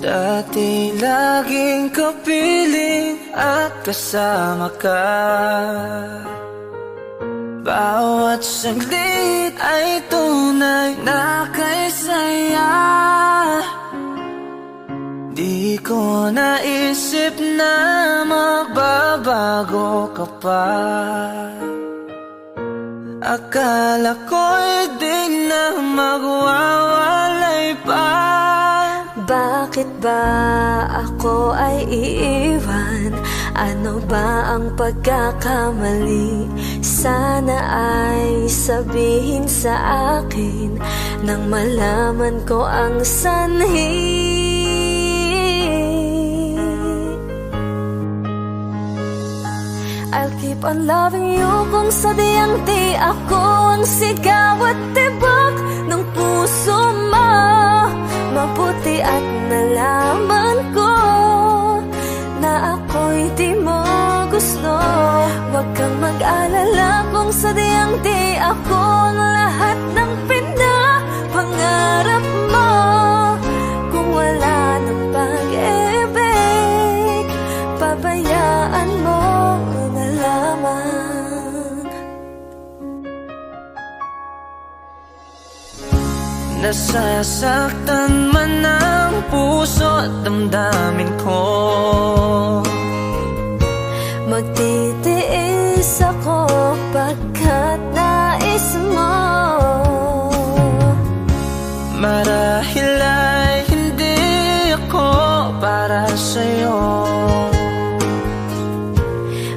Dati laging kapiling at kasama ka. Bawat saglit ay tunay na kay saya. Di ko naisip na magbabago ka pa. Akala ko'y di na magwawalay pa. Bakit ba ako ay iiwan? Ano ba ang pagkakamali? Sana ay sabihin sa akin nang malaman ko ang sanhi. I'll keep on loving you kung sadyang di ako ang sigaw at tibok ng puso mo. Mabuti at nalaman ko na ako'y di mo gusto. Huwag kang mag-alala kung sadyang di ako ang lahat ng pinapangarap mo. Kung wala ng pag-ibig, pabayaan mo na lamang. Nasasaktan man ang puso at damdamin ko. Magtitiis ako pagkat nais mo. Marahil ay hindi ako para sa'yo.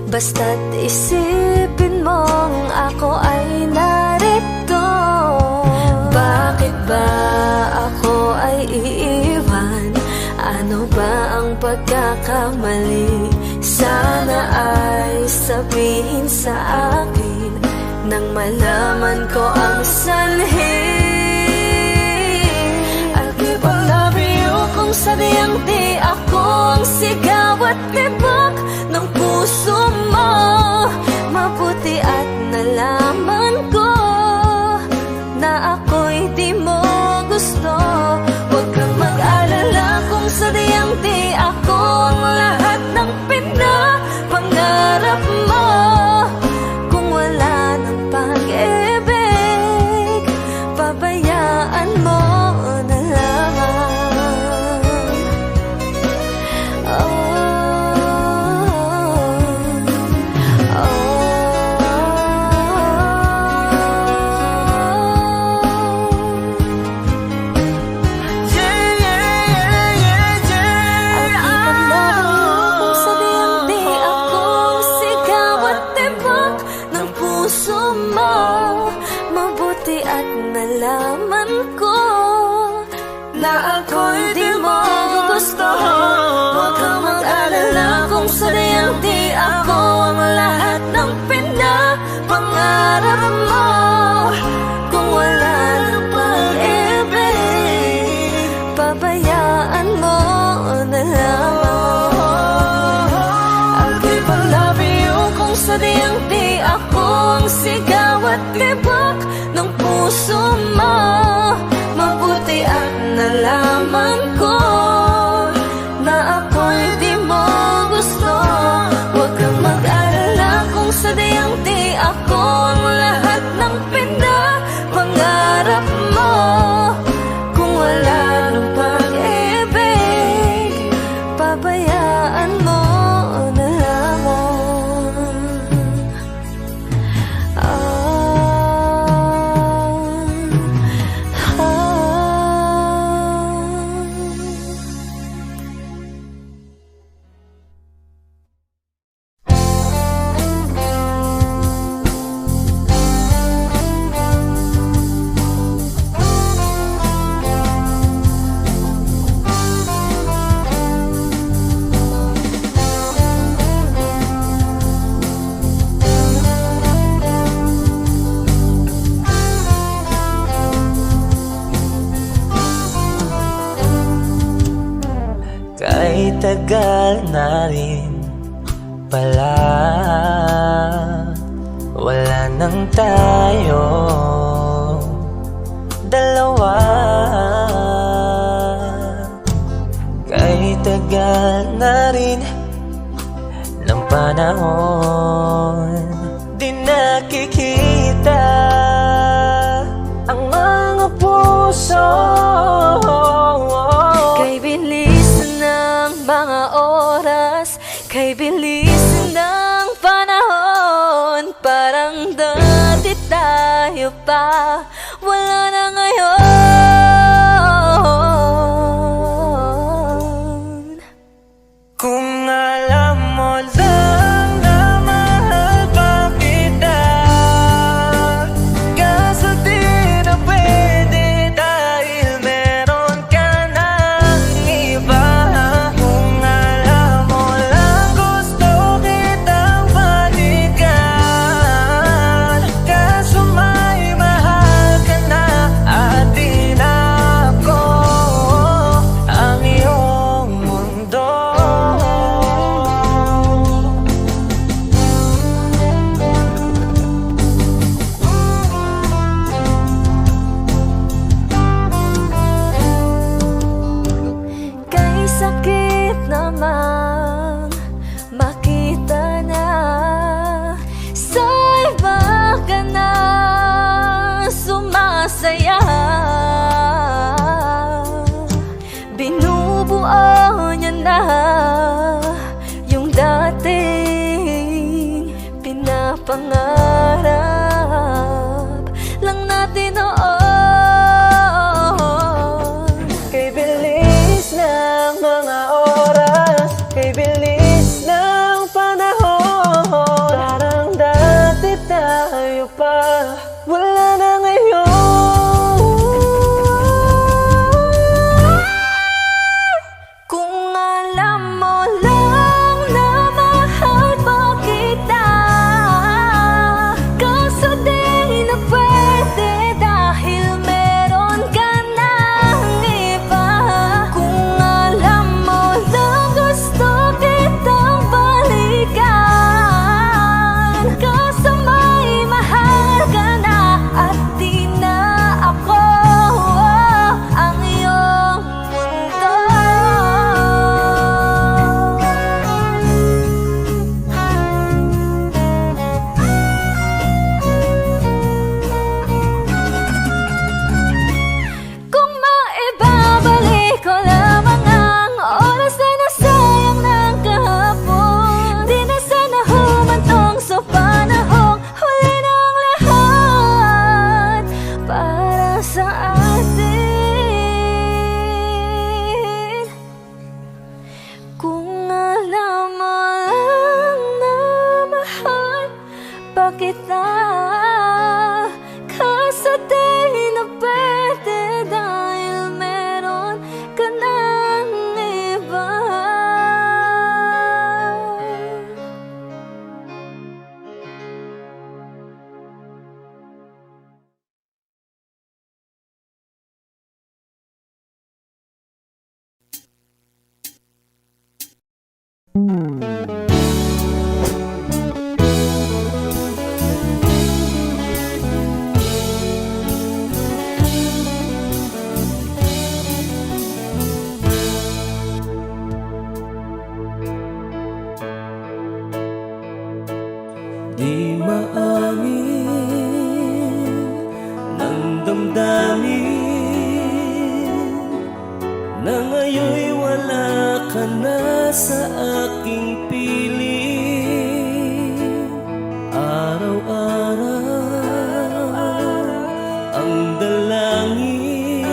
Basta't isipin mong ako ay narito. Bakit ba ako ay iiwan? Ano ba ang pagkakamali? Sana ay sabihin sa akin nang malaman ko ang sanhi. I'll keep on loving you kung sadyang di ako ang sigaw at tibok ng puso mo. Mabuti at nalaman ko na ako'y di mo gusto. Huwag kang mag-alala kung sadyang di ako ang lahat ng pinapangarap mo. Kung wala ng pag-ibig, pabayaan mo na lamang. Mabuti at nalaman ko na ako'y di mo gusto. Huwag kang mag-alala kung sadyang di ako ang lahat ng pinapangarap mo. Kung wala ng pag-ibig, pabayaan mo na lamang. I'll keep on loving you kung sadyang di ako ang sigaw at tibok ng puso mo. Mabuti at nalaman ko na ako'y di mo gusto. Huwag kang mag-alala kung sadyang di ako ang lahat ng pinapangarap mo. Kung wala ng pag-ibig, pabayaan mo na lamang. Kahit tagal na rin pala, wala nang tayo dalawa. panahon. Di nakikita ang mga puso. Kay bilis ng mga oras, kay bilis ng panahon. Parang dati tayo pa, wala na ngayon. Kung alam mo lang na mahal pa kita, kaso di na pwede dahil meron ka ng iba. Kung alam mo lang gusto kitang balikan, kaso may mahal ka na at di na ako ang iyong mundo. Kay sakit namang makita na sa iba ka na sumasaya. Binubuo niya na yung dating pinapangarap lang natin noon. Kay bilis ng mga oras, kay bilis ng panahon. Parang dati tayo pa, wala na ngayon. Kung alam mo lang na mahal pa kita, kaso di na pwede dahil meron ka ng iba. Kung alam mo lang gusto kitang balikan, kaso may mahal ka na at di na ako ang iyong mundo. Kung maibabalik ko lamang ang oras na nasayang ng kahapon, di na sana humantong sa panahong huli ng lahat para sa atin. Kung alam mo lang na mahal pa kita, kaso di na pwede dahil meron ka ng iba. Di maangin ng damdamin na ngayon'y wala ka na sa aking piling. Araw-araw ang dalangin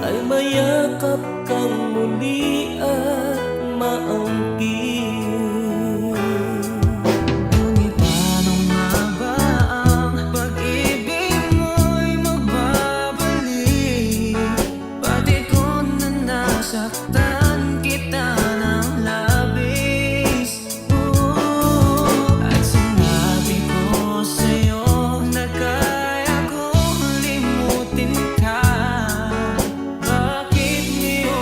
ay mayakap kang muli at maangkin. Ngunit paano nga ba ang pag-ibig mo'y magbabalik? Pati ko na nasaktan kita ng labis. At sinabi ko sa'yo na kaya kong limutin ka. Bakit ngayon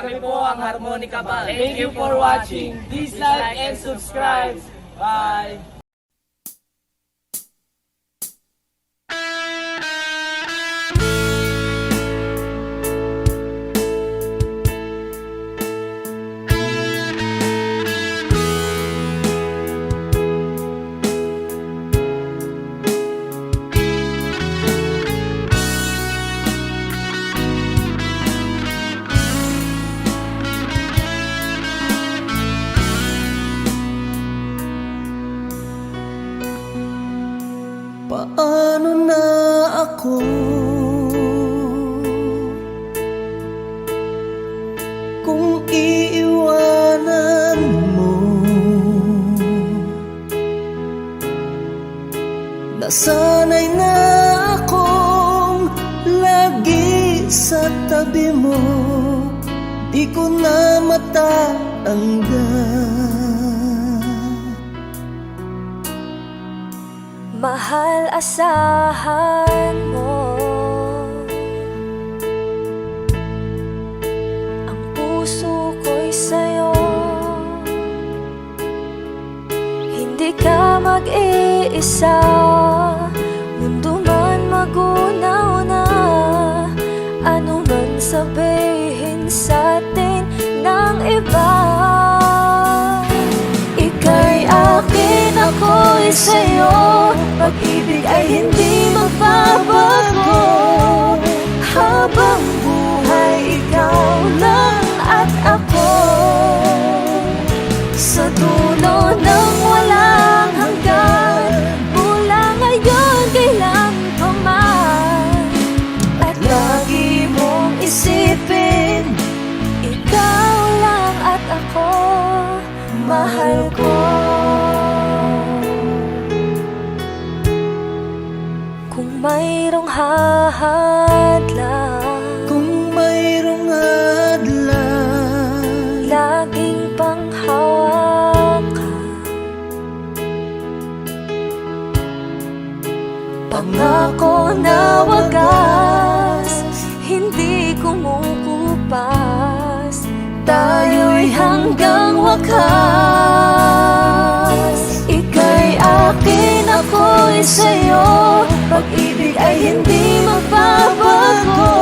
Kami po ang Harmonica Band. Thank you for watching. Please like and subscribe. Bye! Paano na ako kung iiwanan mo? Nasanay na akong lagi sa tabi mo, di ko na matanggal. Mahal, asahan mo ang puso ko'y sa'yo. Hindi ka mag-iisa, mundo man magunaw na. Ano man sabihin sa'tin ng iba, ika'y akin, ako'y sa'yo. Pag-ibig ay hindi magbabago, habang buhay ikaw lang at ako. Sa dulo ng walang hanggan, mula ngayon kailan pa man. At lagi mong isipin, ikaw lang at ako, mahal ko. Kung mayroong hahadlang, Kung mayroong hadlang, laging panghawakan, pangako na wagas, hindi kumukupas, tayo'y hanggang wakas. Ika'y akin, ako'y sa'yo. Pag-ibig ay hindi magbabago,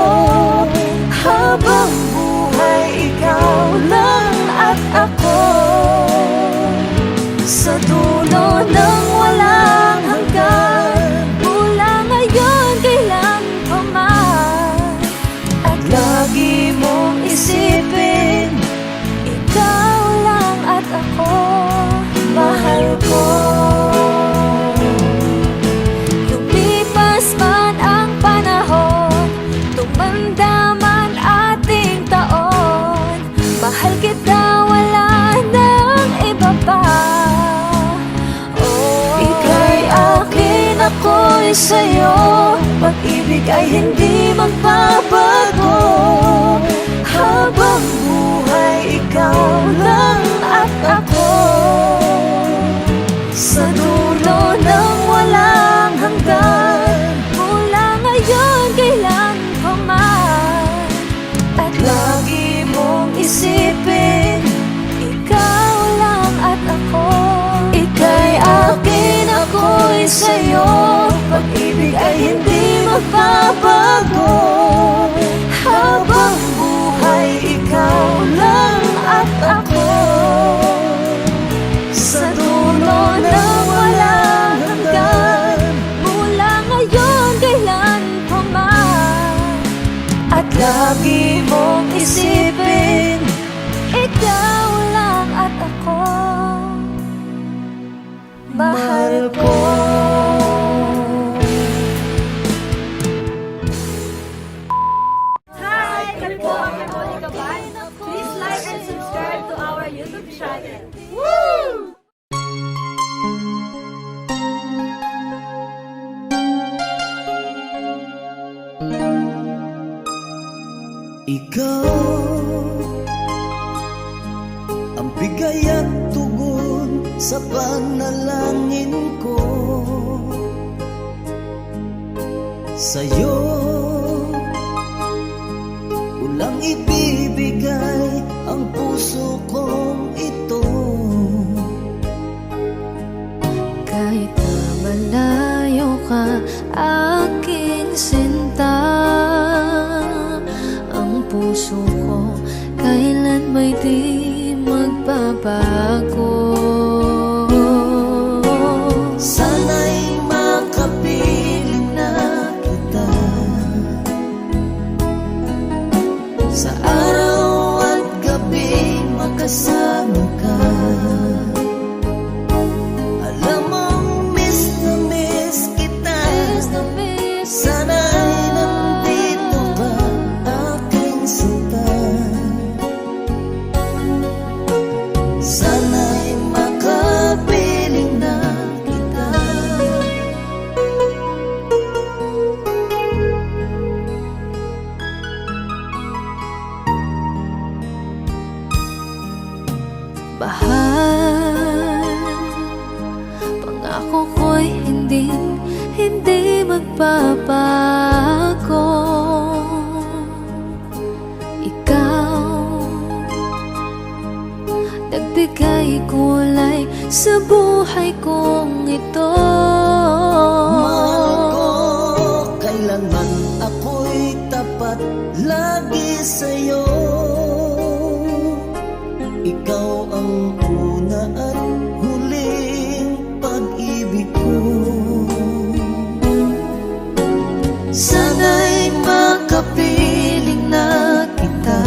habang buhay ikaw lang at ako. Sa dulo ng walang hanggan, mula ngayon kailan pa man. At lagi mong isipin, ikaw lang at ako, mahal ko. Mahal kita, wala nang iba pa. Oh, ika'y akin, ako'y sa'yo. Pag-ibig ay hindi magbabago, habang buhay ikaw lang at ako. Sa dulo ng walang hanggan, mula ngayon kailan pa man. At lagi mong isipin, ikaw lang at ako. Ika'y akin, ako'y sa'yo. Pag-ibig ay hindi magbabago, habang buhay ikaw lang at ako. Sa dulo ng walang hanggan, mula ngayon kailan pa man. At lagi mong isipin, ikaw lang at ako, mahal ko. Hi! Kami po ang Harmonica Band. Please like and subscribe to our YouTube channel. Woo! ikaw ang bigay at tugon sa panalangin ko. Sa'yo ko lang ibibigay aking sinta. Ang puso ko kailan may di magbabago. Sana'y makapiling na kita sa araw at gabi, makasama ka. Alam mong miss na miss kita. Sana'y nandito ka, aking sinta. Sana'y makapiling na kita. Bahal, pangako ko'y hindi magbabago. Ikaw, nagbigay kulay sa buhay kong ito. Mahal ko, kailanman ako'y tapat lagi sa'yo. Ikaw ang una at huling pag-ibig ko. Sana'y makapiling na kita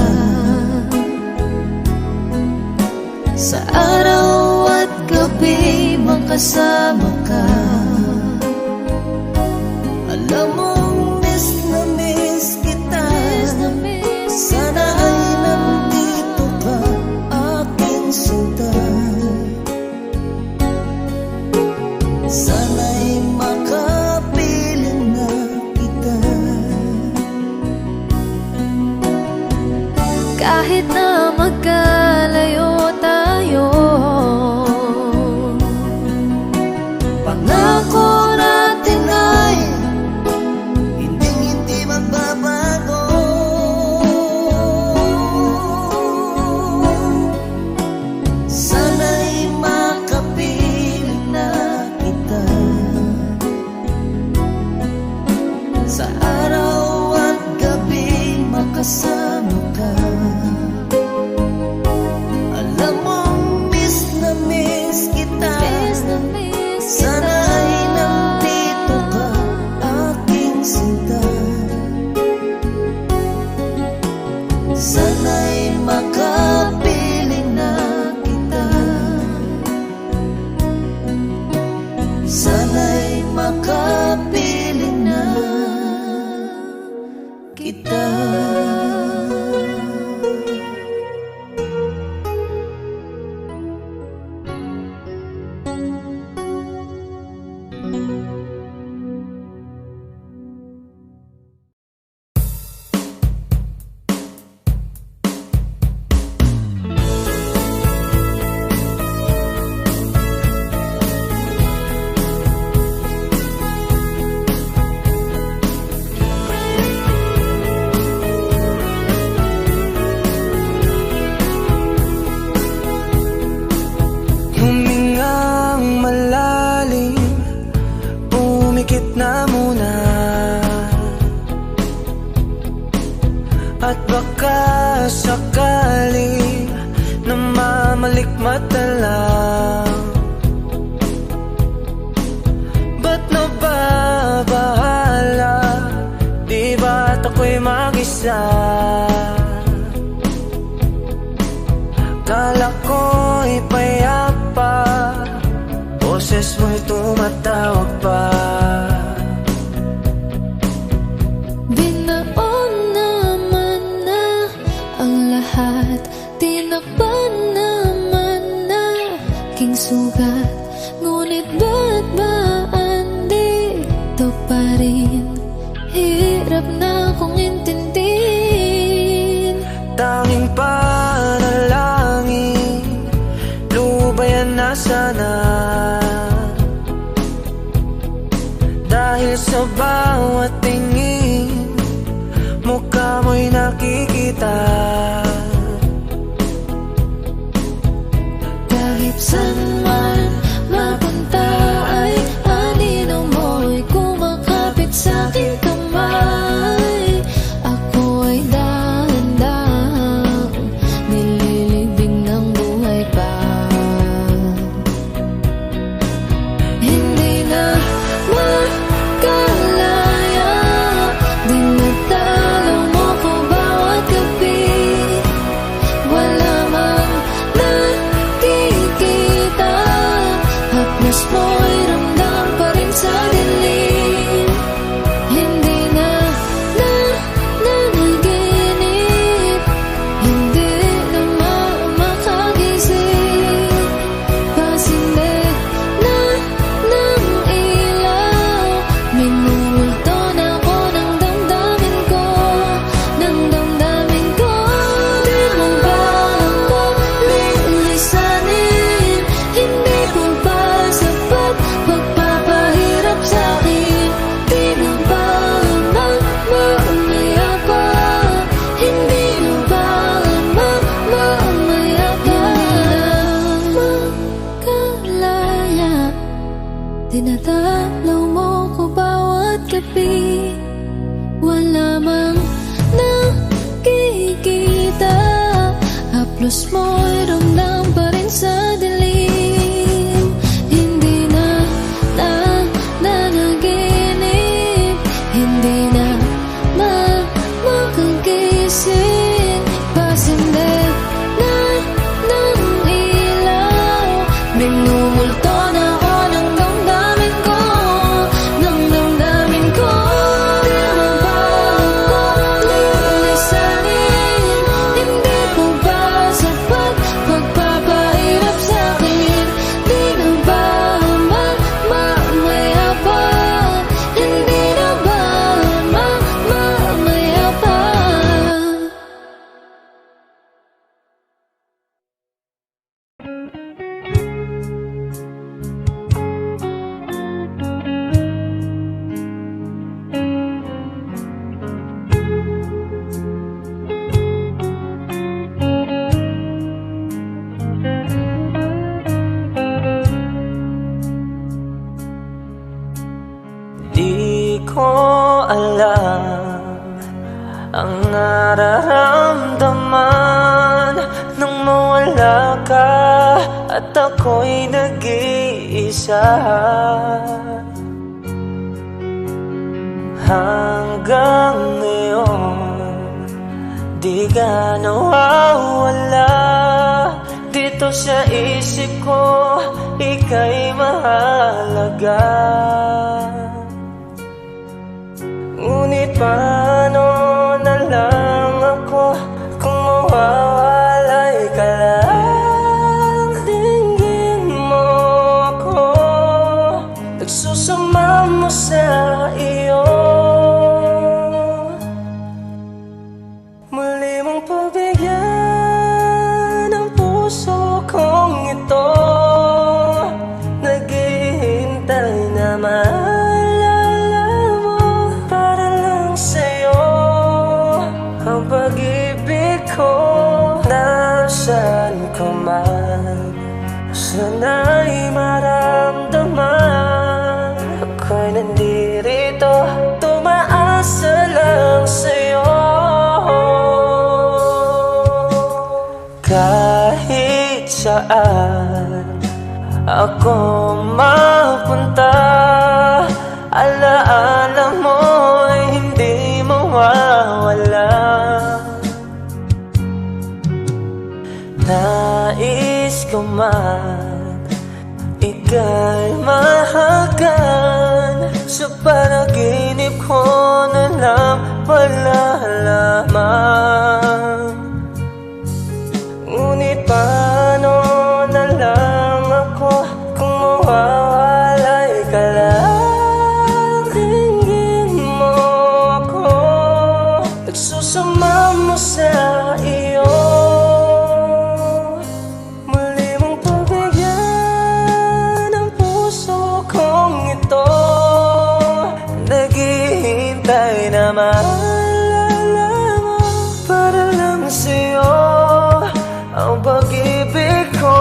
sa araw at gabi, makasama ka. Alam mong miss na miss kita. Sana ay nandito ka, aking sinta. Sana'y makapiling na kita. Kahit na magkalayo tayo, Pangako natin ay hindi magbabago. Sana'y makapiling na kita sa araw at gabi, makasama ka. Alam mong miss na miss kita. Sana ay nandito ka, aking sinta. Sana'y makapiling na kita. Sana'y makapiling na kita. Humingang malalim, pumikit na muna, at baka sakali namamalikmata lang. Ba't nababahala? Di ba't ako'y mag-isa? Kala ko'y payapa, boses mo'y tumatawag pa. binaon naman na ang lahat, tinakpan naman na king sugat. Ngunit ba't ba andito pa rin? Hirap na kong intindihin. Tanging panalangin, lubayan na sana. Dahil sa bawat tingin, mukha mo'y nakikita. Kahit saan man mapunta ay anino mo'y kumakapit lamang nakikita. Haplos mo'y ramdam pa rin sa dilim. Hindi na nanaginip, hindi na makagising. Pasindig na ng ilaw, minumulto na ako ng damdamin ko, ng damdamin ko. Di mo ba ako lilisanin? Hindi mo ba sapat pagpapahirap sa'kin? Di na ba mamaya pa? Hindi na ba mamaya pa? Di ko alam ang nararamdaman nang mawala ka at ako'y nag-iisa. Hanggang ngayon, di ka nawawala dito sa isip ko, ika'y mahalaga. Ngunit paano na lang ako kung mawawalay ka lang? Tingin mo ako, nagsusama mo sa iyo. Muli mong pagbigyan ang puso kong ito, naghihintay na maalala mo. Para lang sa'yo ang pag-ibig ko. Nasaan ka man, sana'y maramdaman, ako'y nandirito, tumaasa lang sa'yo. Kahit saan ako mapunta, alaala mo'y hindi mawawala. Nais ko man ika'y mahagan, sa panaginip ko na lang malalaman. Ngunit paano na lang ako kung mawawalay ka lang? Tingin mo ako, nagsusama mo sa iyo. Muli mong pagbigyan ang puso kong ito, naghihintay na maalala mo. Para lang sa'yo ang pag-ibig ko.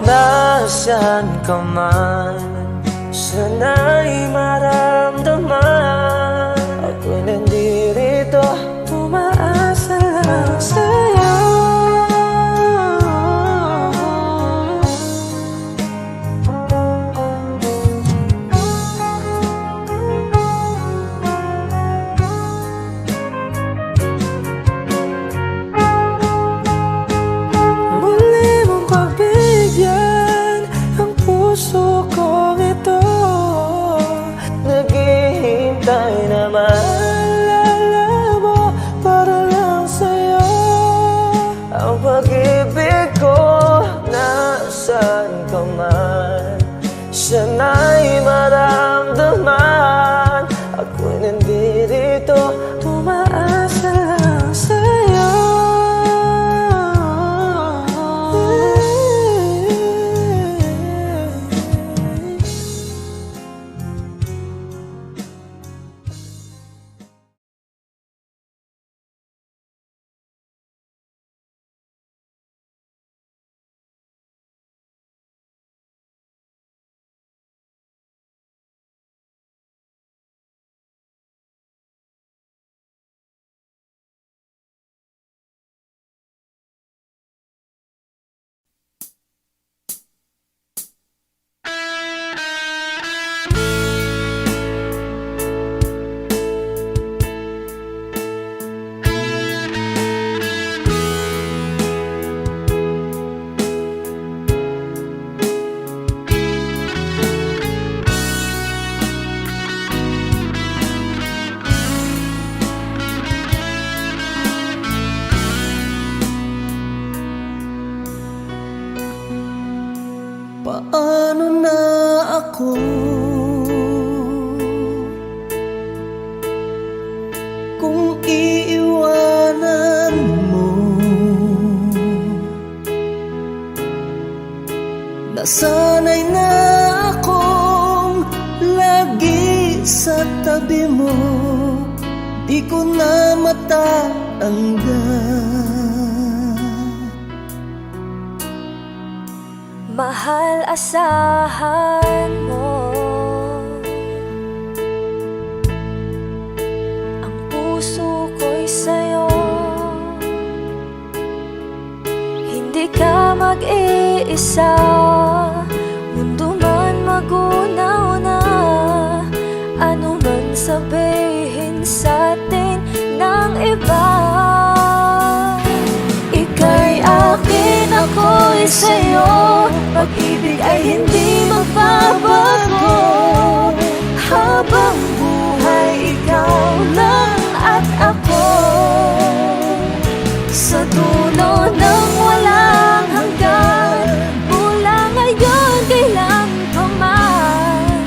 Nasaan ka man, sana'y maramdaman, ako'y nandirito, tumaasa lang sa'yo. Puso kong ito, naghihintay kung iiwanan mo. Nasanay na akong lagi sa tabi mo, di ko na matatanggal. Mahal, asahan mo ang puso ko'y sa'yo. Hindi ka mag-iisa, mundo man magunaw na, ano man sabihin sa'tin ng iba. Ika'y akin, ako'y sa'yo, pag-ibig ay hindi magbabago. Habang buhay, ikaw lang at ako, sa dulo ng walang hanggan, mula ngayon kailan pa man.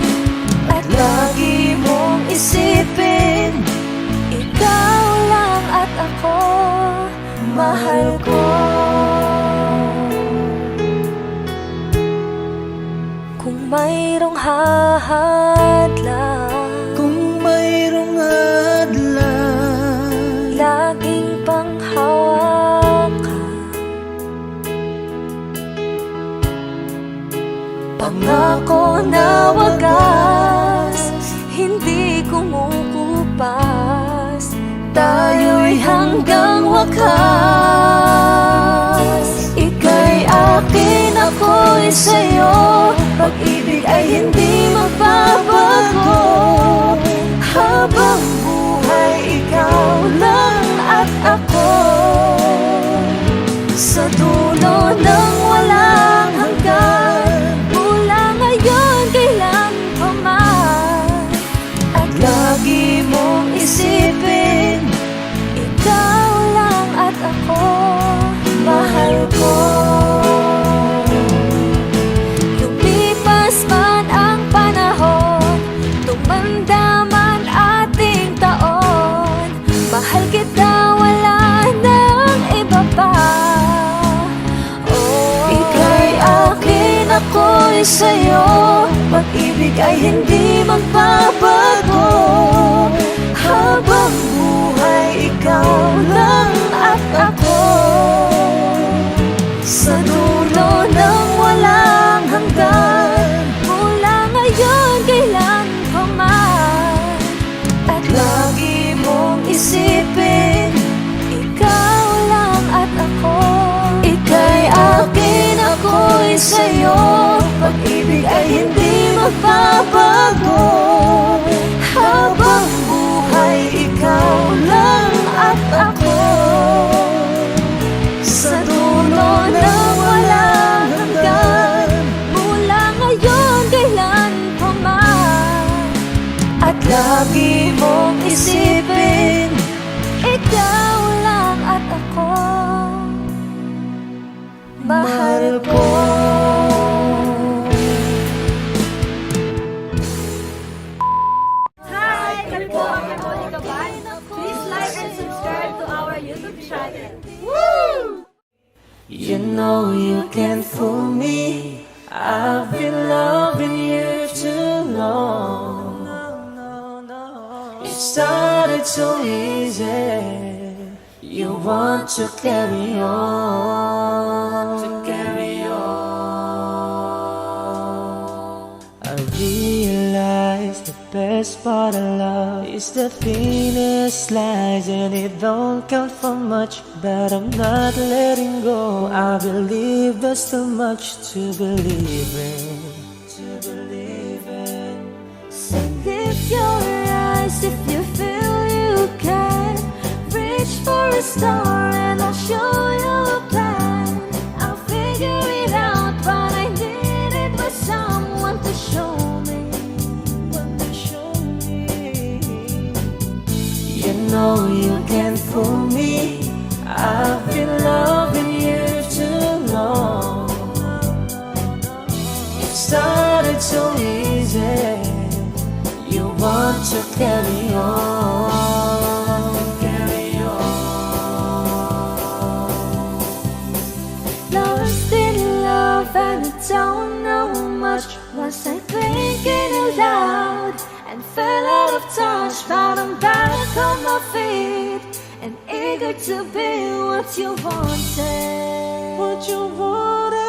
At lagi mong isipin, ikaw lang at ako, mahal ko. Kung mayroong hahadlang, Kung mayroong hadlang, laging panghawakan, pangako na wagas, hindi kumukupas, tayo'y hanggang wakas. Ika'y akin, ako'y sa'yo, pag-ibig ay hindi magbabago. Habang buhay, ikaw lang at ako, sa dulo ng walang hanggan, mula ngayon kailan pa man. At lagi mong isipin, ikaw lang at ako, mahal ko. Lumipas man ang panahon, tumanda man ating taon, mahal kita, wala nang iba pa. Oh, ika'y akin, ako'y sa'yo, pag-ibig ay hindi magbabago. Habang buhay, ikaw lang at ako, sa dulo ng walang hanggan, mula ngayon kailan pa man. At lagi mong isipin, ikaw lang at ako. Ika'y akin, ako'y sa'yo, pag-ibig ay hindi magbabago. Habang buhay, ikaw lang at ako, sa dulo ng walang hanggan, mula ngayon kailan pa man. At lagi mong isipin, ikaw lang at ako, mahal ko. Hi! Kami po ang Monica Band. Please like and subscribe to our YouTube channel. Woo! you know you can't fool me. I've been loving you too long. It started so easy. You want to carry on, I realize the best part of love is the thinnest slice, and it don't count for much, but I'm not letting go. I believe there's too much to believe in. So lift your eyes if you feel you can. Reach for a star and I'll show you a plan. I'll figure it out, but I needed was someone to show me. You know you can't fool me. I've been loving you too long. It started so easy. You want to carry on. feet and eager to be what you wanted. What you wanted.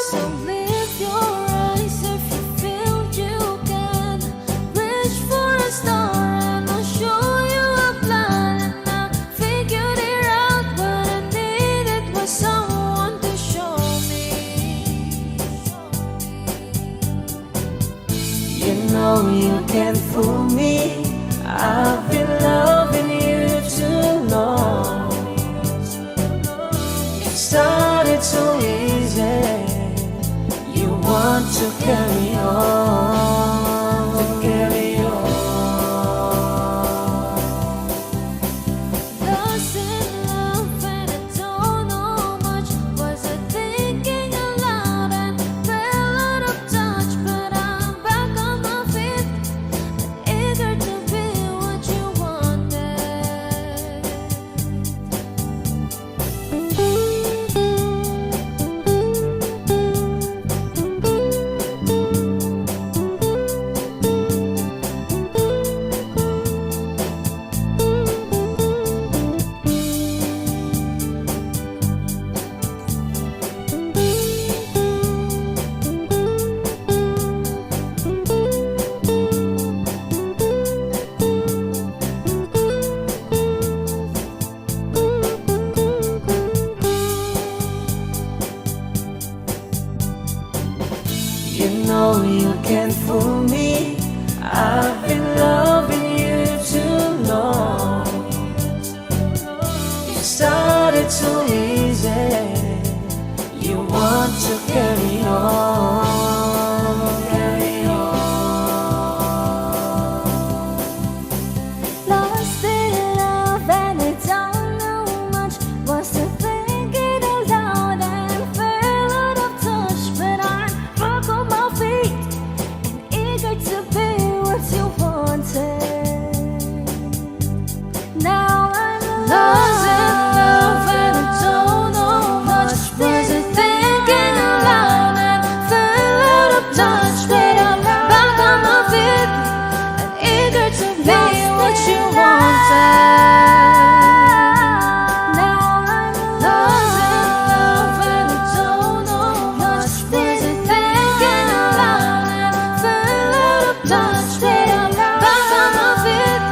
So lift your eyes if you feel you can. Reach for a star and I'll show you a plan. And I figured it out, but I needed was someone to show me. You know you can't fool me. I've been loving you too long. It started so easy. You want to carry on, carry on. Lost in love and I don't know much. Was I thinking aloud and fell out of touch? But I'm back on my feet and eager to be what you wanted. You know you can't fool me. I've been loving you too long. It started so easy. You want to carry on, carry on. Lost in love and I don't know much. Was I thinking aloud and fell out of touch? But I'm back on my feet and eager to be what you wanted. Now I'm lost in love and I don't know much. Was I thinking aloud and fell out of touch? But I'm back on my feet and eager to be what you wanted. Now I'm lost in love and I don't know much. Was I thinking aloud and fell out of touch? But I'm back on my feet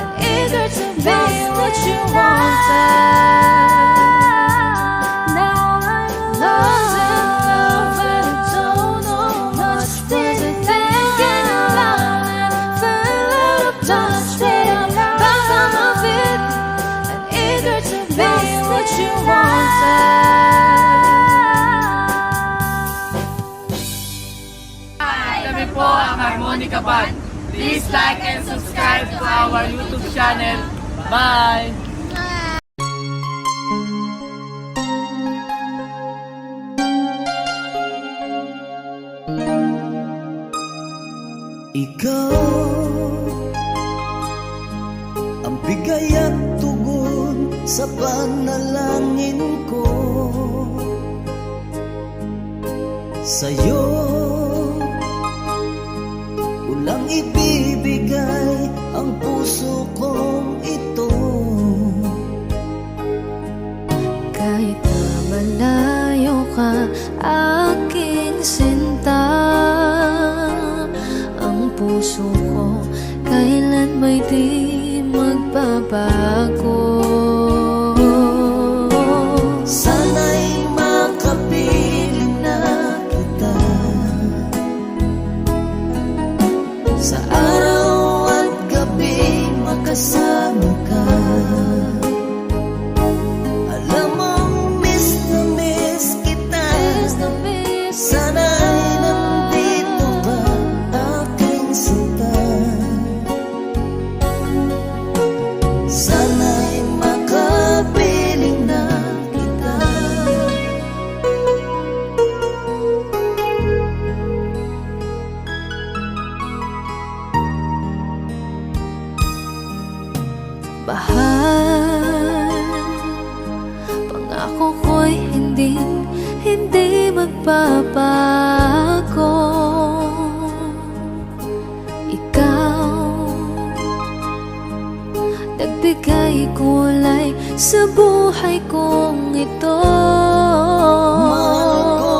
and eager to be what you wanted. Now I'm lost in love and I don't know much. Was I thinking aloud and fell out of touch? But I'm back on my feet and eager to be what you wanted. Kami po ang Harmonica Band. Please like and subscribe to our YouTube channel. Bye! Ikaw ang bigay at tugon sa panalangin ko. Sa'yo ulang ibibigay ang puso kong ito. Kahit na malayo ka, aking sinta, ang puso ko kailan may di magbabago. Sana'y makapiling na kita sa araw at gabi, makasama ka. Alam mong miss na miss kita. Sana'y nandito ka, aking sinta. Sana'y makapiling na kita. Mahal, pangako ko'y hindi magbabago. Ikaw, nagbigay kulay sa buhay kong ito. Mahal ko,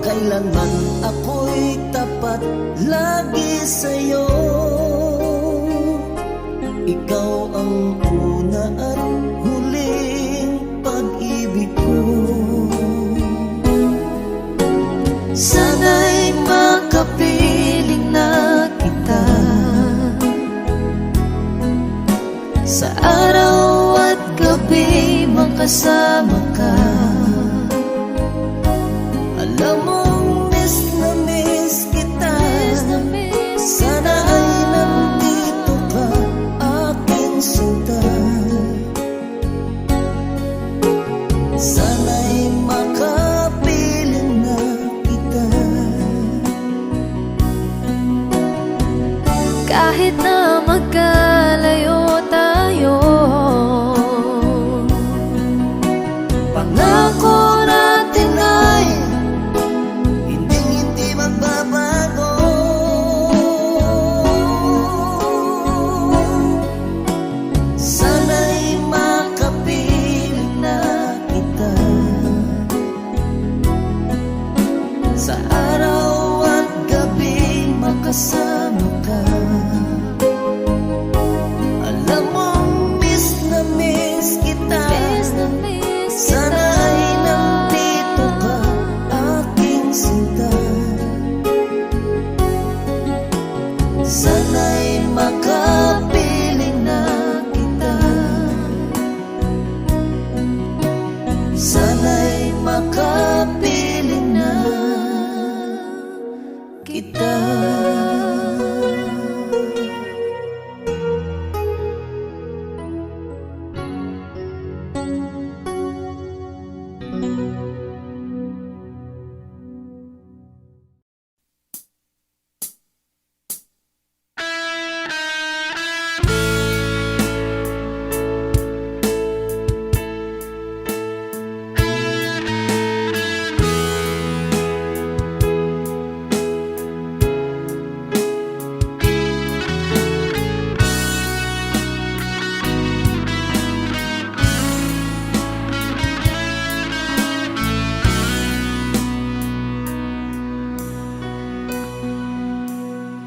kailanman ako'y tapat lagi sa'yo. Ikaw ang una at huling pag-ibig ko. Sana'y makapiling na kita sa araw at gabi, makasama ka. Alam mong miss na miss kita. Sana ay nandito ka, aking sinta. Sana'y makapiling na kita. Kahit na magkalayo tayo, Pangako natin ay hindi magbabago. Sana'y makapiling na kita sa araw at gabi, makasama ka. Alam mong miss na miss kita. Sana ay nandito ka, aking sinta. Sana'y makapiling na kita. Sana'y makapiling na kita.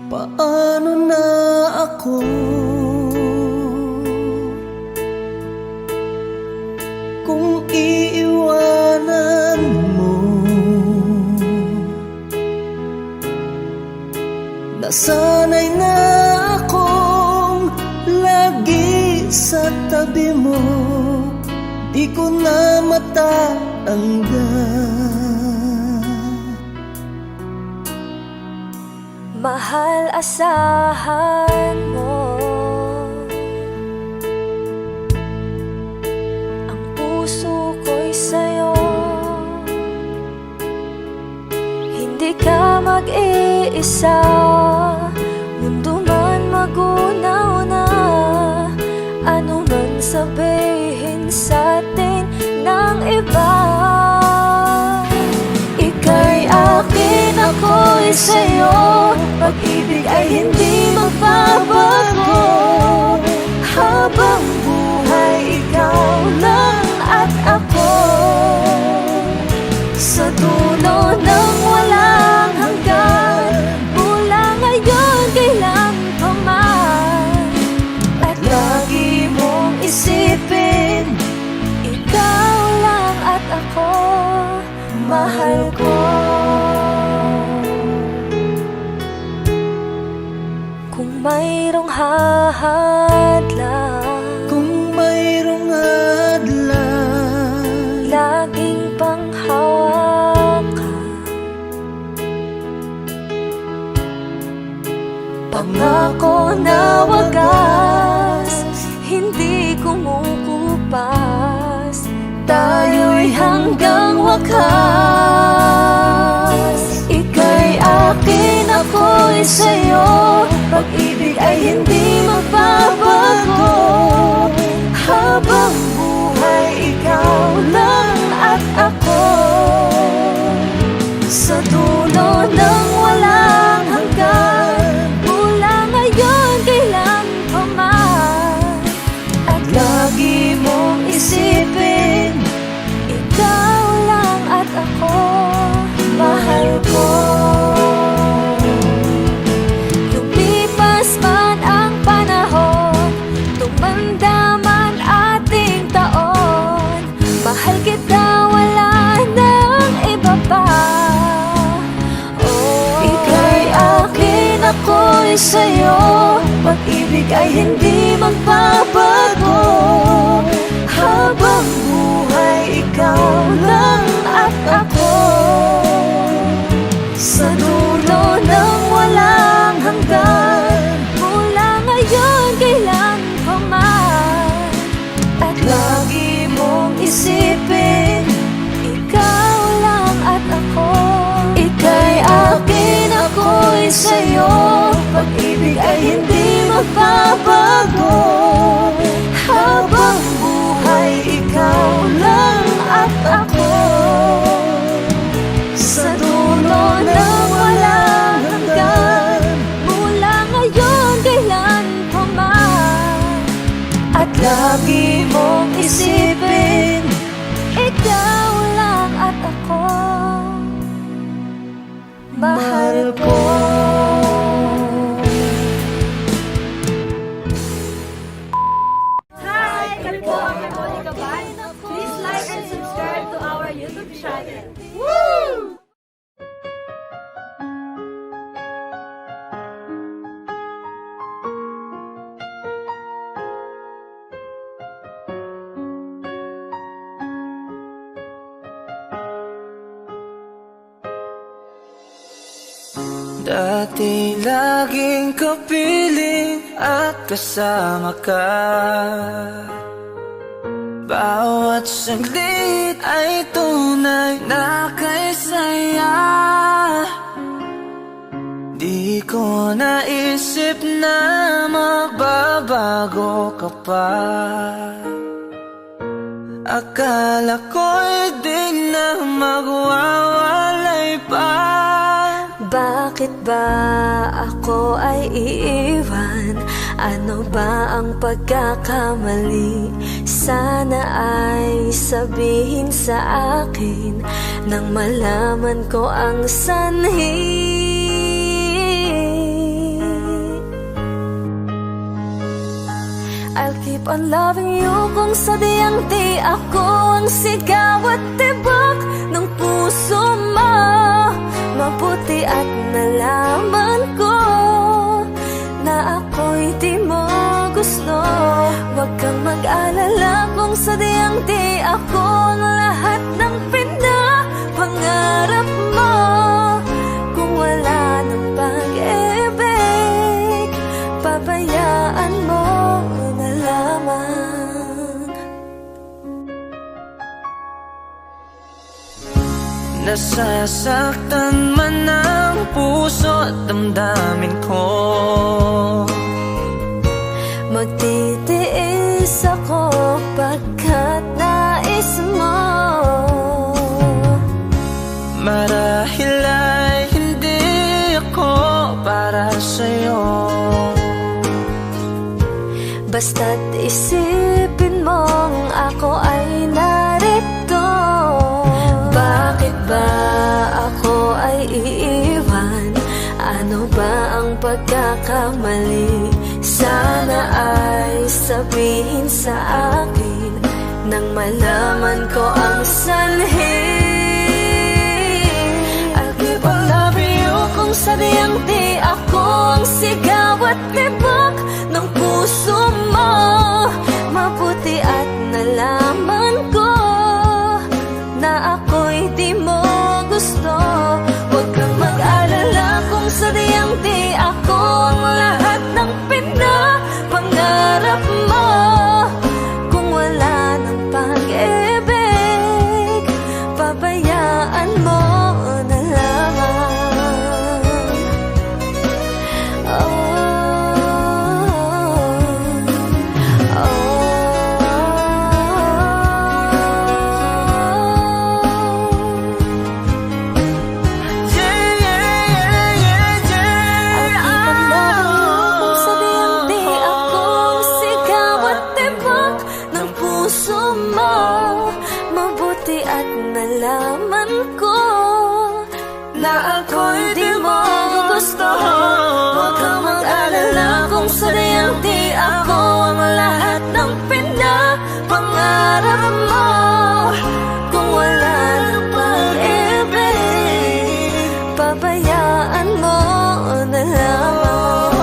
Paano na ako kung iiwanan mo? Nasanay na akong lagi sa tabi mo, di ko na matatanggal. mahal, asahan mo. Ang puso ko'y sa'yo. Hindi ka mag-iisa, mundo man magunaw-na. Ano man sabihin sa'tin ng iba, ika'y akin, ako'y sa'yo. Pag-ibig ay hindi magbabago. Habang buhay, ikaw lang at ako. Sa dulo ng walang hanggan, mula ngayon kailan pa man. At lagi mong isipin, ikaw lang at ako, mahal ko. Kung mayroong hahadlang, Kung mayroong hadlang, laging panghawakan. Pangako na wagas, hindi kumukupas. Tayo'y hanggang wakas. Ika'y akin, ako'y sa'yo. Pag-ibig ay hindi magbabago. Habang buhay, ikaw lang at ako. Sa dulo ng walang hanggan, mula ngayon kailan pa man. isipin, ikaw lang at ako, mahal ko. Lumipas man ang panahon, tumanda man ating taon, mahal kita, wala nang iba pa. Ika'y akin, ako'y sa'yo, pag-ibig ay hindi magbabago. Habang buhay, ikaw lang at ako, sa dulo ng walang hanggan, mula ngayon kailan pa man. At lagi mong isipin, ikaw lang at ako. Ika'y akin, ako'y sa'yo, pag-ibig ay hindi magbabago. Habang buhay, ikaw lang at ako, sa dulo ng walang hanggan, mula ngayon kailan pa man. At lagi mong isipin, ikaw lang at ako, mahal ko. Hi! Kami po ang Monica Band. Please like and subscribe to our YouTube channel. Woo! Dati laging kapiling at kasama ka, bawat saglit ay tunay na kay saya. Di ko naisip na magbabago ka pa, akala ko'y di na magwawalay pa. Bakit ba ako ay iiwan? Ano ba ang pagkakamali? Sana ay sabihin sa akin nang malaman ko ang sanhi. I'll keep on loving you kung sadyang di ako ang sigaw at tibok ng puso mo. Mabuti at nalaman ko na ako'y di mo gusto. Huwag kang mag-alala kung sadyang di ako ang lahat ng pinapangarap mo. Kung wala ng pag-ibig, pabayaan mo na lamang. Nasasaktan man ang puso at damdamin ko, magtitiis ako pagkat nais mo. marahil ay hindi ako para sa'yo. Basta't isipin mong ako ay narito. Bakit ba ako ay iiwan? Ano ba ang pagkakamali? Sana ay sabihin sa akin nang malaman ko ang sanhi. I'll keep on loving you kung sadyang di ako ang sigaw at tibok ng puso mo. Mabuti at nalaman ko na ako'y di mo gusto. Huwag kang mag-alala kung sadyang di ako ang lahat ng pinapangarap mo. Kung wala ng pag-ibig, pabayaan mo na lamang. mo. Mabuti at nalaman ko na ako'y di mo gusto. Huwag kang mag-alala kung sadyang di ako ang lahat ng pinapangarap mo. Kung wala ng pag-ibig, pabayaan mo na lamang.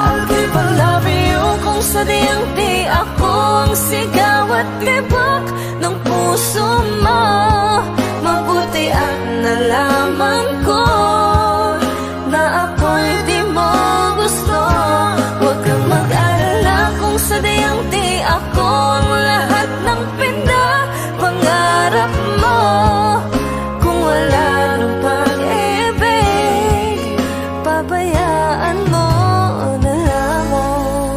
Ako'y pa-love you kung sadyang di ako ang sigaw at tibok ng puso mo. Mabuti at nalaman ko na ako'y di mo gusto. Huwag kang mag-alala kung sadyang di ako ang lahat ng pinapangarap mo. Kung wala ng pag-ibig, pabayaan mo na lamang.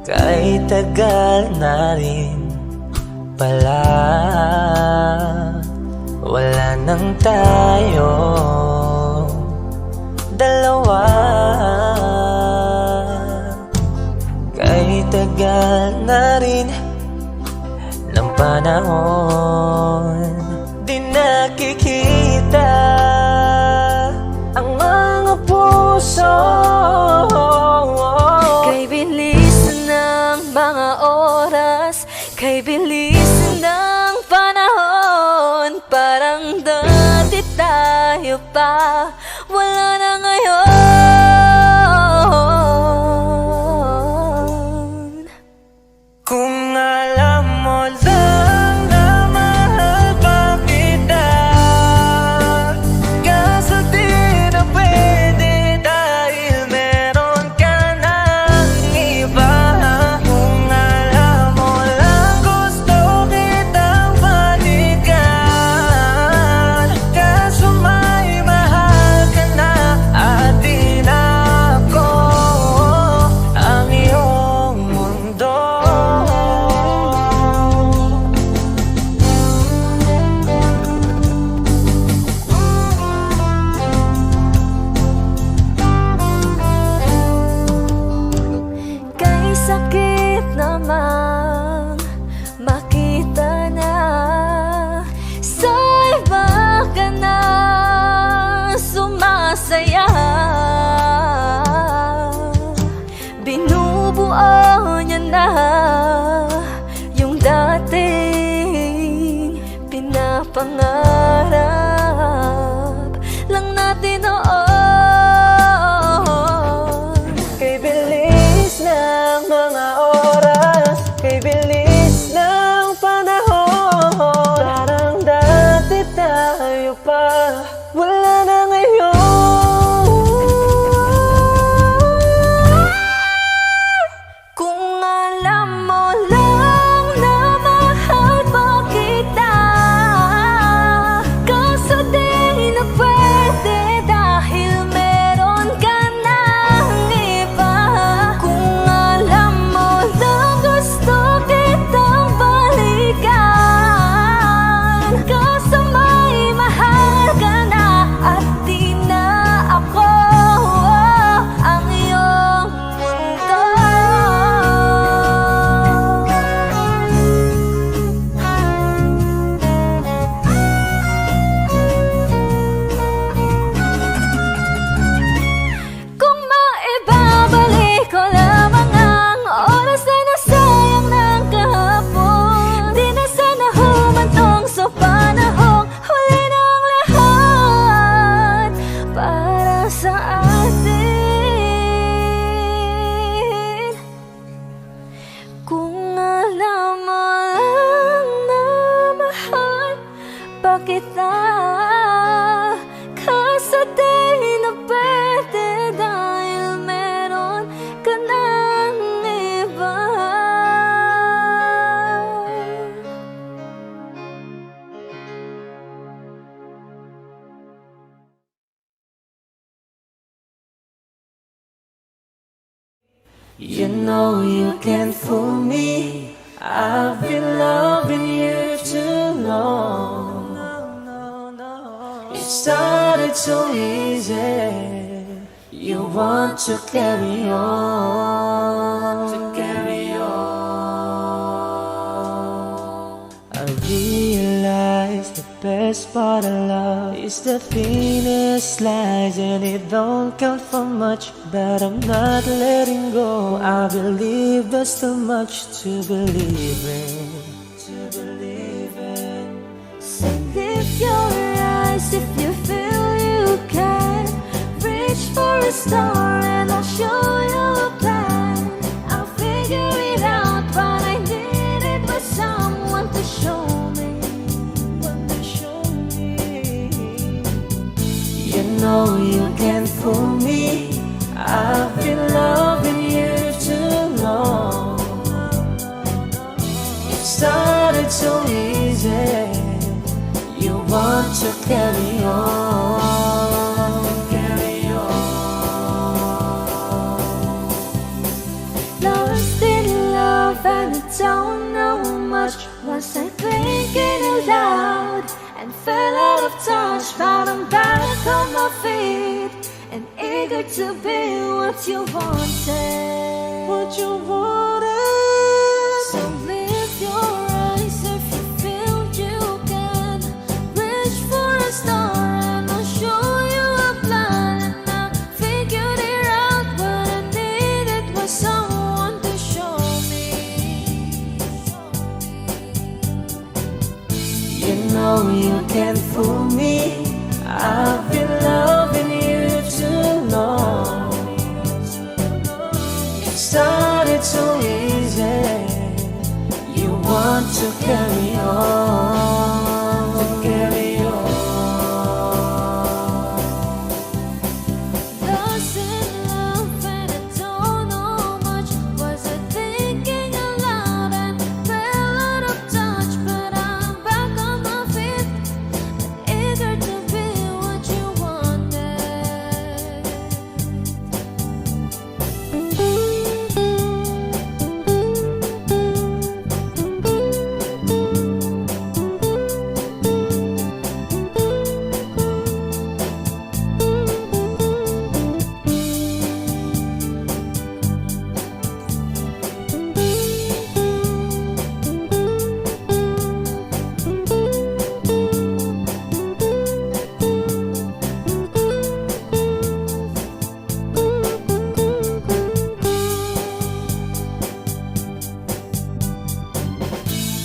Kahit tagal na rin pala, wala nang tayo dalawa. Kahit tagal na rin ng panahon, di nakikita ang mga puso. Kay bilis ng mga oras, kay bilis ng panahon, parang dati tayo pa, wala na ngayon. Kung alam mo lang na mahal pa kita, kaso di na pwede dahil meron ka ng iba. Kung alam mo lang gusto kitang balikan, kaso may mahal ka na at di na ako ang iyong mundo. Kay sakit namang makita na sa iba ka na sumasaya. Binubuo niya na yung dating pinapangarap lang natin noon. Kay bilis ng mga oras, kay bilis ng panahon, parang dati tayo pa, wala na ngayon. Kung alam mo lang na mahal pa kita, kaso di na pwede dahil meron ka ng iba. Kung alam mo lang gusto kitang balikan, kaso may mahal ka na at di na ako ang iyong mundo. Kung maibabalik ko lamang ang oras na nasayang ng kahapon, di na sana humantong sa panahong huli ng lahat para sa atin. Kung alam mo lang na mahal pa kita, You know you can't fool me. I've been loving you too long. It started so easy. You want to carry on, I realize the best part of love is the thinnest slice, and it don't count for much, but I'm not letting go. I believe there's too much to believe in. So lift your eyes if you feel you can. Reach for a star and I'll show you a plan. I'll figure it out, but I needed was someone to show me. You know you can't fool me. I've been loving you too long. It started so easy. You want to carry on, Lost in love and I don't know much. Was I thinking aloud and fell out of touch? But I'm back on my feet and eager to be what you wanted. So lift your eyes if you feel you can. Reach for a star and I'll show you a plan. And I figured it out, but I needed was someone to show me. You know you can't fool me. I've been loving you too long. It started so easy. You want to carry on, Lost in love and I don't know much. Was I thinking aloud and fell out of touch? But I'm back on my feet and eager to be what you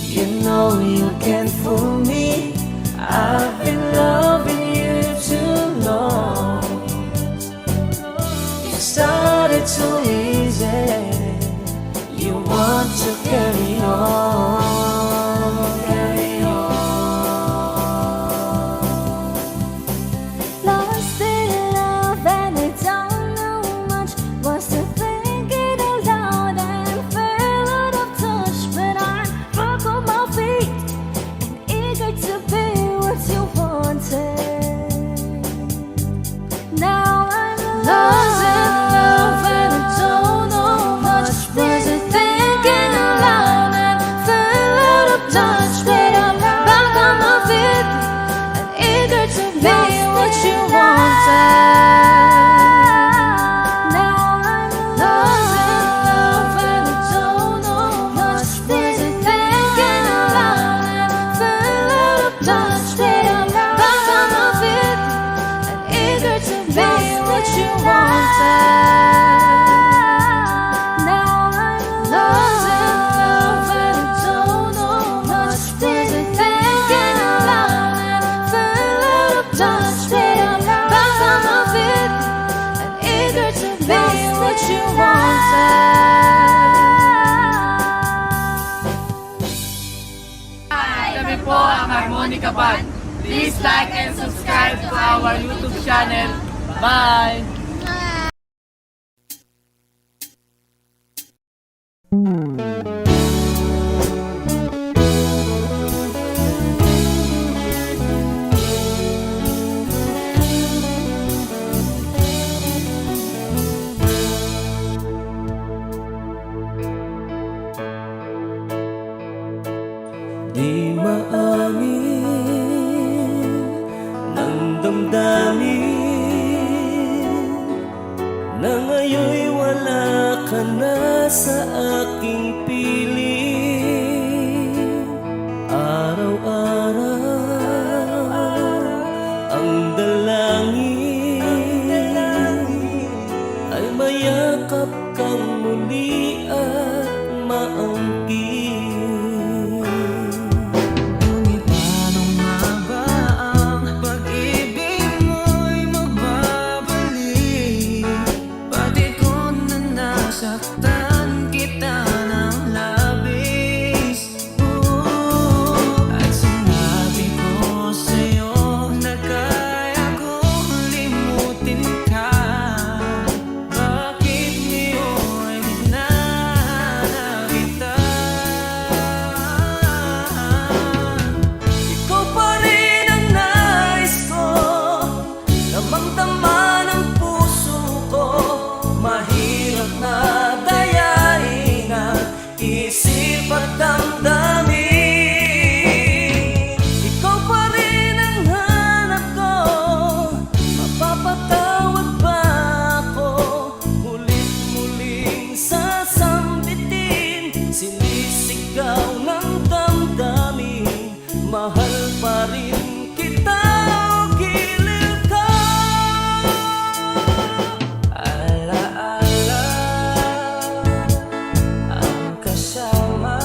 You know you can't fool me. I've been loving you too long. It started so easy. You want to carry on, Lost in love and I don't know much. Was I thinking aloud and fell out of touch? But I'm back on my feet and eager to be what you wanted. Now I'm lost in love and I don't know much. Was I thinking aloud and fell out of touch? But I'm back on my feet and eager to be what you wanted. Now I'm lost in love and I don't know much. Was I thinking aloud and fell out of touch? But I'm back on my feet and eager to be what you wanted. Now I'm lost in love and I don't know much. Was I thinking aloud and fell out of touch? But I'm back on my feet and eager to be what you wanted. Kami po ang Harmonica Band. Please like and subscribe to our YouTube channel. Bye! damdamin na ngayon'y wala ka na sa aking piling. Araw-araw ang dalangin ay mayakap kang muli at maangkin. Ngunit paano nga ba ang pag-ibig mo'y magbabalik? Pati ko na nasaktan kita ng labis. At sinabi ko sa'yo na kaya kong limutin ka. Bakit ngayon hinahanap kita? Ikaw pa rin ang nais ko, damang-dama ng puso ko. Mahirap na dayain ang isip at damdamin. Ikaw pa rin ang hanap ko, mapapatawad ba ako? Mulit-muling sasambitin, sinisigaw ng damdamin. Mahal pa rin kita o giliw ka. Alaala ang kasama,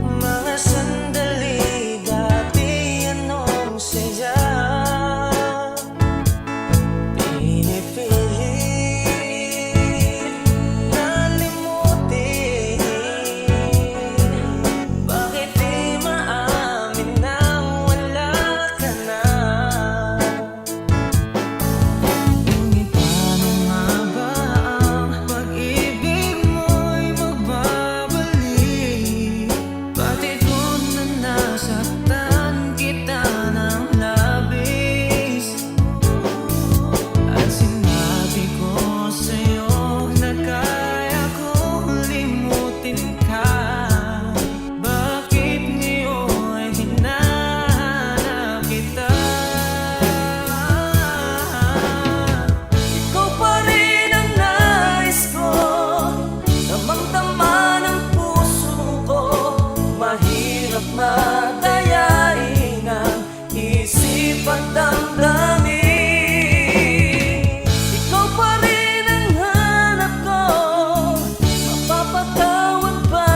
mga sandali dati anong saya. Pinipilit na limutin, bakit di maamin na wala ka na? Ngunit paano nga ba ang pag-ibig mo'y magbabalik? Pati ko na nasaktan kita ng labis. At sinabi ko sa'yo na kaya kong limutin ka. Bakit ngayon hinahanap kita? Ikaw pa rin ang nais ko, damang-dama ng puso ko. Mahirap madayain ang isip at damdamin. Ikaw pa rin ang hanap ko, mapapatawad ba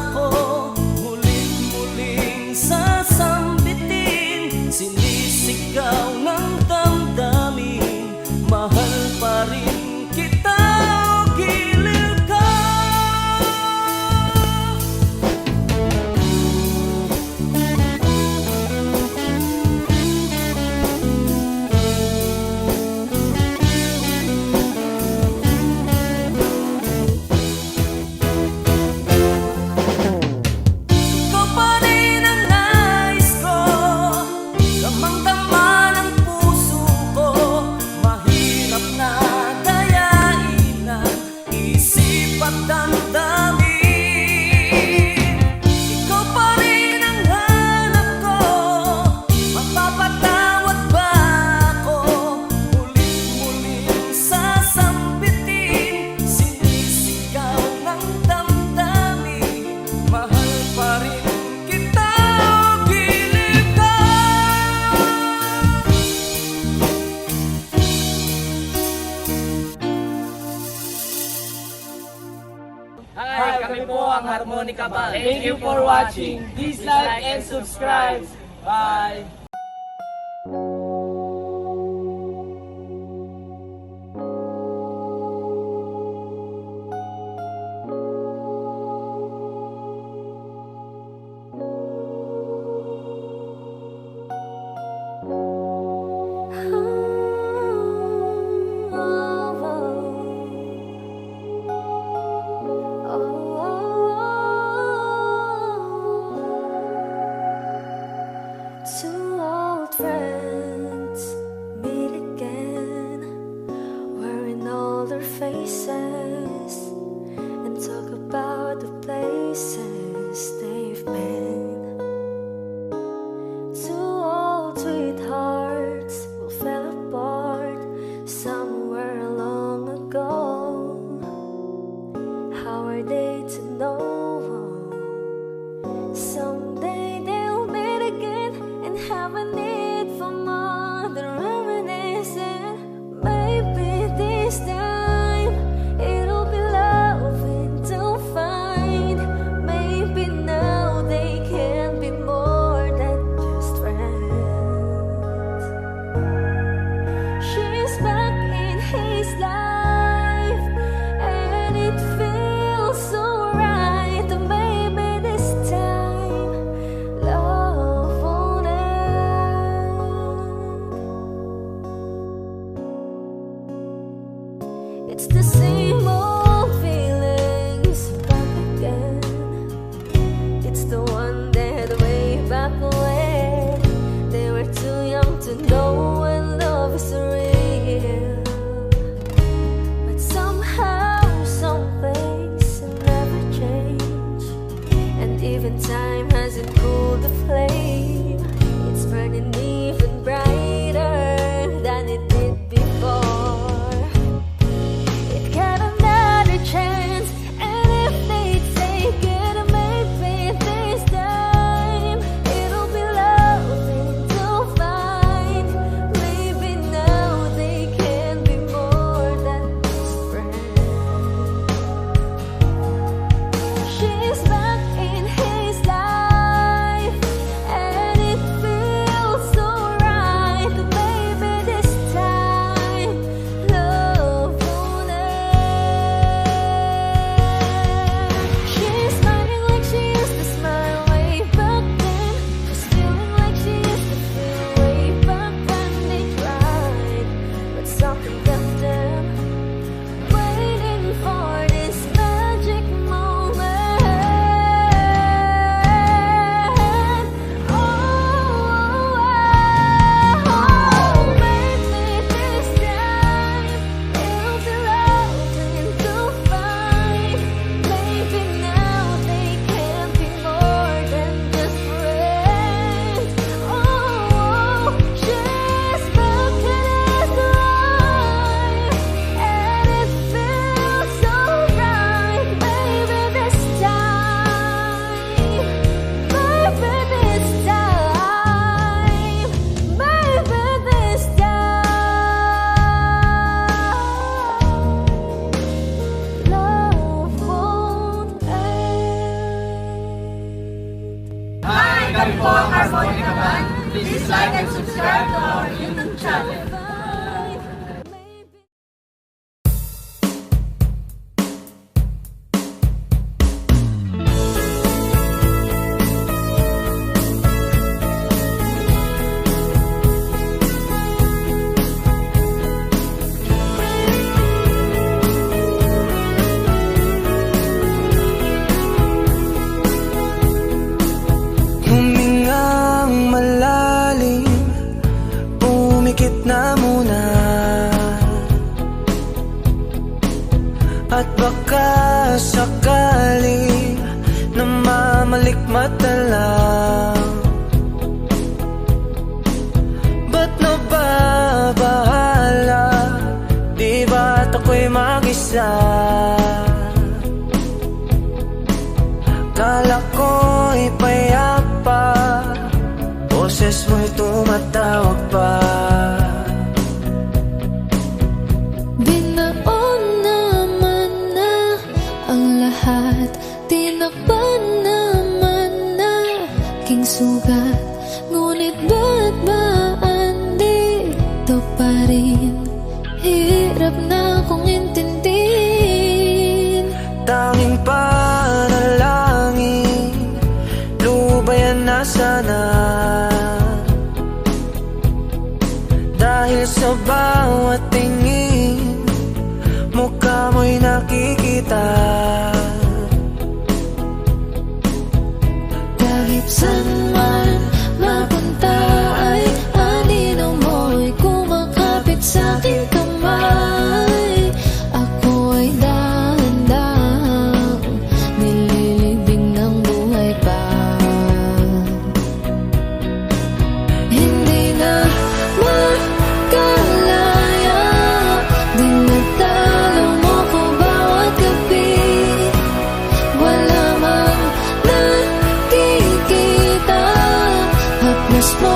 ako? Mulit-muling sasambitin, sinisigaw ng damdamin. Mahal pa rin kita o giliw ka. Ikaw pa rin ang nais ko, damang-dama ng puso ko. Mahirap na dayain ang isip at damdamin. Ikaw pa rin ang hanap ko, mapapatawad ba ako? Mulit-muling sasambitin, sinisigaw ng damdamin. Mahal pa rin kita o giliw ka. Hi, kami po ang Harmonica Band. Thank you for watching. Please like and subscribe. Bye! Two old friends meet again, wearing older faces, and talk about the places they've been. Too old to kami po ang Harmonica Band. Please like and subscribe to our YouTube channel. Humingang malalim, pumikit na muna, at baka sakali namamalikmata lang. Ba't nababahala? Di ba't ako'y mag-isa? Kala ko'y payapa, boses mo'y tumatawag pa. Binaon naman na ang lahat, tinakpan naman na king sugat. Ngunit ba't ba andito pa rin? Hirap na kong intindihin. Tanging panalangin, lubayan na sana. Dahil sa bawat tingin, mukha mo'y nakikita. Kahit saan man mapunta ay anino mo'y kumakapit sa aking kamay. Ako ay dahan-dahang nililibing ng buhay pa. Hindi na makalaya, dinadalaw mo ko bawat gabi. Wala mang nakikita, haplas mo